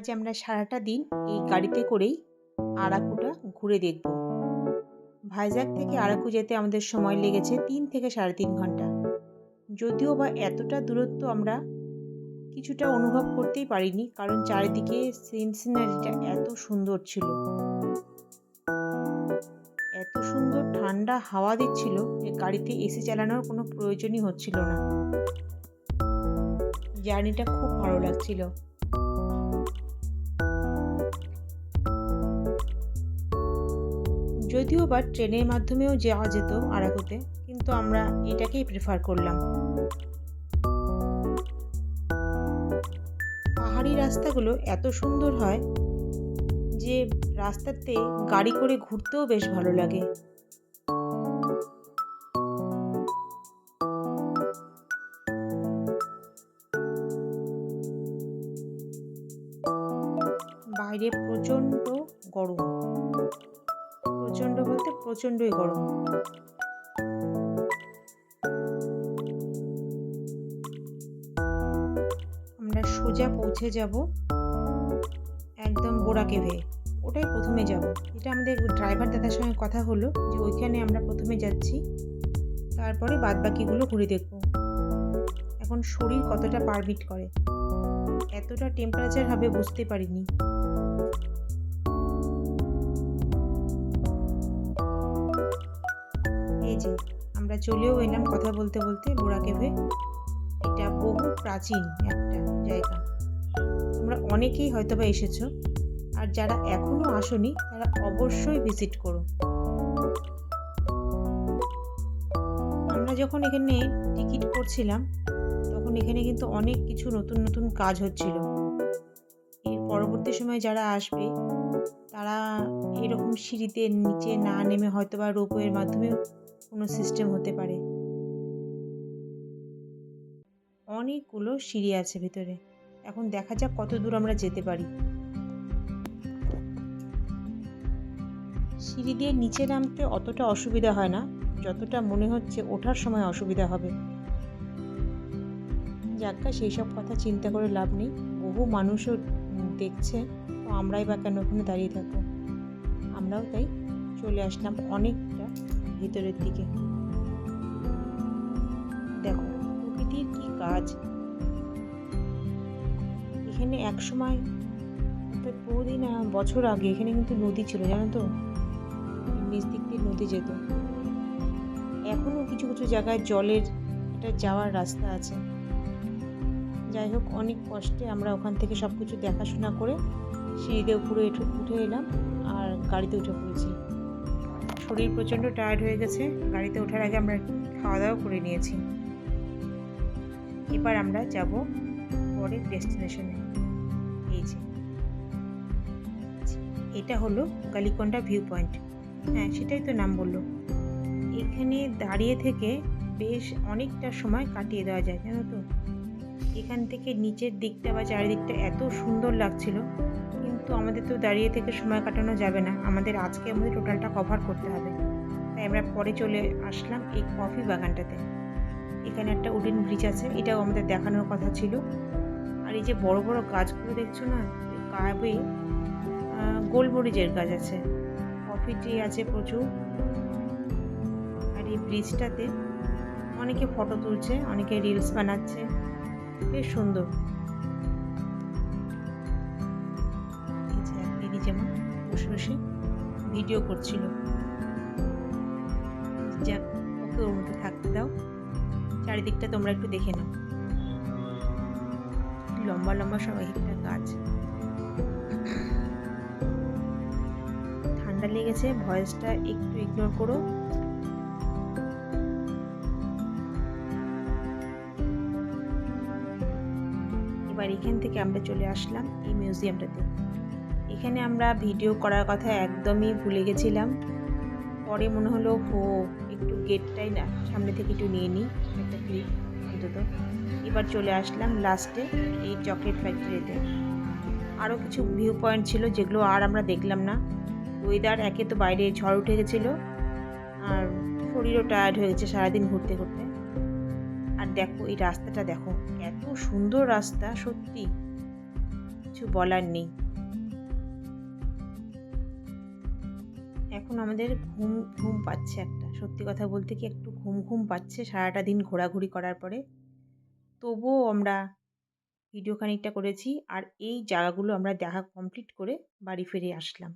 আজ আমরা সারাটা দিন এই গাড়িতে করেই আরাকুটা ঘুরে দেখব। ভাইজ্যাক থেকে আরাকু যেতে আমাদের সময় লেগেছে 3 থেকে 3.5 ঘন্টা। যদিও বা এতটা দূরত্ব আমরা কিছুটা অনুভব করতেই পারিনি, কারণ চারিদিকে সিনারিটা এত সুন্দর ছিল, এত সুন্দর ঠান্ডা হাওয়া দিচ্ছিল যে গাড়িতে এসি চালানোর কোনো প্রয়োজনই হচ্ছিল না। জার্নিটা খুব ভালো লাগছিল। যদিও বা ট্রেনের মাধ্যমেও যাওয়া যেত আরাকুতে, কিন্তু আমরা এটাকেই প্রেফার করলাম। পাহাড়ি রাস্তাগুলো এত সুন্দর হয় যে রাস্তাতে গাড়ি করে ঘুরতেও বেশ ভালো লাগে। বাইরে প্রচণ্ড গরম, প্রচণ্ড বলতে প্রচণ্ডই গরম। আমরা সোজা পৌঁছে যাব একদম বোরা কেভে, ওটাই প্রথমে যাব। এটা আমাদের ড্রাইভার দাদার সঙ্গে কথা হলো যে ওইখানে আমরা প্রথমে যাচ্ছি, তারপরে বাদবাকিগুলো ঘুরে দেখব। এখন শরীর কতটা পারমিট করে, এতটা টেম্পারেচার হবে বুঝতে পারিনি। এই যে আমরা চলেও এলাম কথা বলতে বলতে বোরা কেভে। এটা বহু প্রাচীন একটা জায়গা, তোমরা অনেকেই হয়তোবা এসেছো, আর যারা এখনো আসোনি তারা অবশ্যই ভিজিট করো। আমরা যখন এখানে টিকিট করছিলাম তখন এখানে কিন্তু অনেক কিছু নতুন নতুন কাজ হচ্ছিল। এর পরবর্তী সময়ে যারা আসবে তারা এরকম সিঁড়িতে নিচে না নেমে হয়তোবা রোপওয়ের মাধ্যমে কোনো সিস্টেম হতে পারে। অনেকগুলো সিঁড়ি আছে ভিতরে, এখন দেখা যাক কত দূর আমরা যেতে পারি। সিঁড়ি দিয়ে নিচে নামতে অতটা অসুবিধা হয় না, যতটা মনে হচ্ছে ওঠার সময় অসুবিধা হবে। যাক্কা সেই সব কথা চিন্তা করে লাভ নেই, বহু মানুষও দেখছে, তো আমরাই বা কেন ওখানে দাঁড়িয়ে থাকবো। আমরাও তাই চলে আসলাম অনেকটা ভিতরের দিকে। দেখো প্রকৃতির কি কাজ। এখানে এক সময় অর্থাৎ বহুদিন বছর আগে এখানে কিন্তু নদী ছিল, জানো তো, নিচ দিক দিয়ে নদী যেত। এখনও কিছু কিছু জায়গায় জলের একটা যাওয়ার রাস্তা আছে। যাই হোক, অনেক কষ্টে আমরা ওখান থেকে সব কিছু দেখাশোনা করে সিঁড়িতে উপরে উঠে এলাম আর গাড়িতে উঠে পড়েছি। শরীর প্রচণ্ড টায়ার্ড হয়ে গেছে, গাড়িতে ওঠার আগে আমরা খাওয়া দাওয়া করে নিয়েছি। এবার আমরা যাব পরের ডেস্টিনেশনে। এই যে এটা হলো গালিকোন্ডা ভিউ পয়েন্ট। হ্যাঁ, সেটাই তো নাম বললো। এখানে দাঁড়িয়ে থেকে বেশ অনেকটা সময় কাটিয়ে দেওয়া যায়, জানো তো। এখান থেকে নিচের দিকটা বা চারিদিকটা এত সুন্দর লাগছিল, কিন্তু আমাদের তো দাঁড়িয়ে থেকে সময় কাটানো যাবে না, আমাদের টোটালটা কভার করতে হবে। তাই আমরা পরে চলে আসলাম এই কফি বাগানটাতে। এখানে একটা উডেন ব্রিজ আছে, এটাও আমাদের দেখানোর কথা ছিল। আর এই যে বড় বড় গাছগুলো দেখছো না, গাবে গোলমরিচের গাছ আছে, কফি ট্রি আছে প্রচুর। আর এই ব্রিজটাতে অনেকে ফটো তুলছে, অনেকে রিলস বানাচ্ছে, বেশ সুন্দর। দিদি যেমন বসে বসে ভিডিও করছিল, যাক ওকে ওর মধ্যে থাকতে দাও। চারিদিকটা তোমরা একটু দেখে নাও, লম্বা লম্বা সব একটা গাছ। ঠান্ডা লেগেছে, ভয়েসটা একটু ইগনোর করো। এবার এখান থেকে আমরা চলে আসলাম এই মিউজিয়ামটাতে। এখানে আমরা ভিডিও করার কথা একদমই ভুলে গেছিলাম, পরে মনে হলো একটু গেটটাই না সামনে থেকে একটু নিয়ে নিই একটা ক্লিপ অন্তত। এবার চলে আসলাম লাস্টে এই চকলেট ফ্যাক্টরিতে। আরও কিছু ভিউ পয়েন্ট ছিল যেগুলো আর আমরা দেখলাম না। ওয়েদার একে তো বাইরে ঝড় উঠে গেছিলো, আর শরীরও টায়ার্ড হয়ে গেছে সারাদিন ঘুরতে ঘুরতে। আর দেখো এই রাস্তাটা, দেখো এত সুন্দর রাস্তা, সত্যি কিছু বলার নেই। এখন আমাদের ঘুম ঘুম পাচ্ছে একটা। সত্যি কথা বলতে কি একটু ঘুম ঘুম পাচ্ছে সারাটা দিন ঘোরাঘুরি করার পরে। তবুও আমরা ভিডিও খানিকটা করেছি আর এই জায়গাগুলো আমরা দেখা কমপ্লিট করে বাড়ি ফিরে আসলাম।